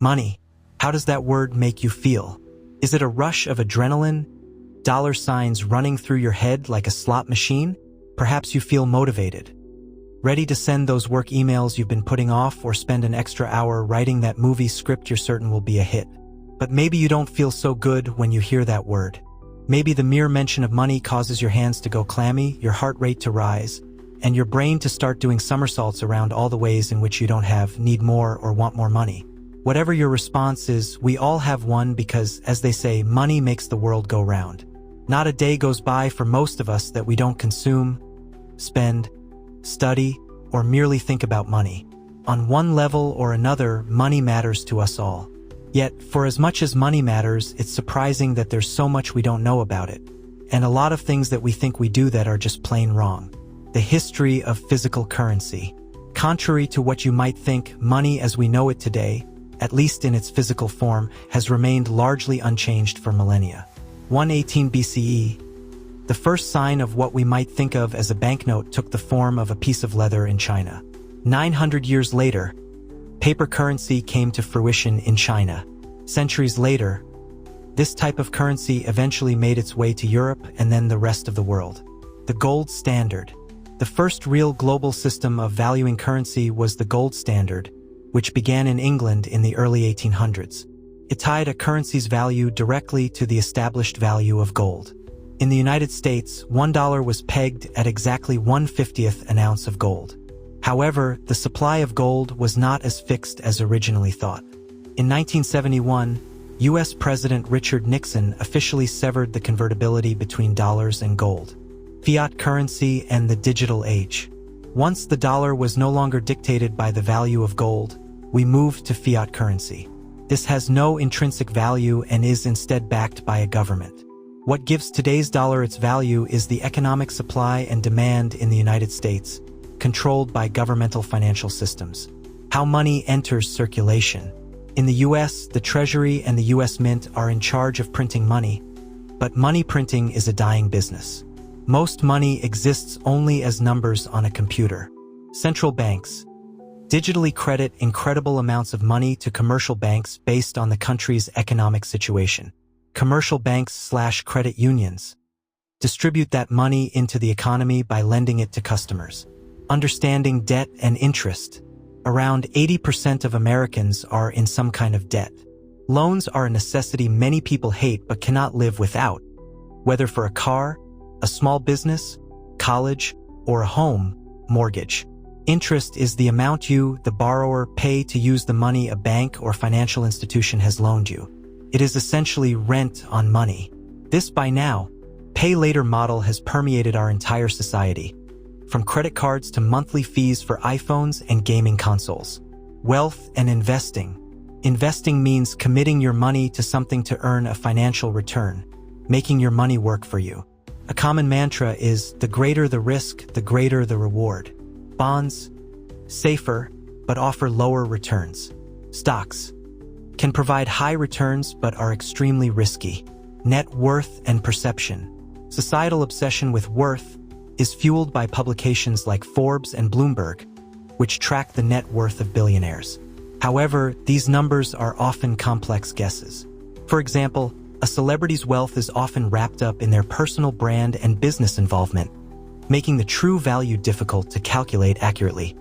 Money. How does that word make you feel? Is it a rush of adrenaline? Dollar signs running through your head like a slot machine? Perhaps you feel motivated, ready to send those work emails you've been putting off or spend an extra hour writing that movie script you're certain will be a hit. But maybe you don't feel so good when you hear that word. Maybe the mere mention of money causes your hands to go clammy, your heart rate to rise, and your brain to start doing somersaults around all the ways in which you don't have, need more, or want more money. Whatever your response is, we all have one because, as they say, money makes the world go round. Not a day goes by for most of us that we don't consume, spend, study, or merely think about money. On one level or another, money matters to us all. Yet, for as much as money matters, it's surprising that there's so much we don't know about it, and a lot of things that we think we do that are just plain wrong. The history of physical currency. Contrary to what you might think, money as we know it today, at least in its physical form, has remained largely unchanged for millennia. 118 BCE, the first sign of what we might think of as a banknote took the form of a piece of leather in China. 900 years later, paper currency came to fruition in China. Centuries later, this type of currency eventually made its way to Europe and then the rest of the world. The gold standard. The first real global system of valuing currency was the gold standard, which began in England in the early 1800s. It tied a currency's value directly to the established value of gold. In the United States, $1 was pegged at exactly 1/50th an ounce of gold. However, the supply of gold was not as fixed as originally thought. In 1971, U.S. President Richard Nixon officially severed the convertibility between dollars and gold. Fiat currency and the digital age. Once the dollar was no longer dictated by the value of gold, we moved to fiat currency. This has no intrinsic value and is instead backed by a government. What gives today's dollar its value is the economic supply and demand in the United States, controlled by governmental financial systems. How money enters circulation. In the U.S., the Treasury and the U.S. Mint are in charge of printing money, but money printing is a dying business. Most money exists only as numbers on a computer. Central banks digitally credit incredible amounts of money to commercial banks based on the country's economic situation. Commercial banks/credit unions distribute that money into the economy by lending it to customers. Understanding debt and interest. Around 80% of Americans are in some kind of debt. Loans are a necessity many people hate but cannot live without. Whether for a car, a small business, college, or a home mortgage. Interest is the amount you, the borrower, pay to use the money a bank or financial institution has loaned you. It is essentially rent on money. This, by now, pay-later model has permeated our entire society, from credit cards to monthly fees for iPhones and gaming consoles. Wealth and investing. Investing means committing your money to something to earn a financial return, making your money work for you. A common mantra is, the greater the risk, the greater the reward. Bonds, safer, but offer lower returns. Stocks can provide high returns but are extremely risky. Net worth and perception. Societal obsession with worth is fueled by publications like Forbes and Bloomberg, which track the net worth of billionaires. However, these numbers are often complex guesses. For example, a celebrity's wealth is often wrapped up in their personal brand and business involvement, making the true value difficult to calculate accurately.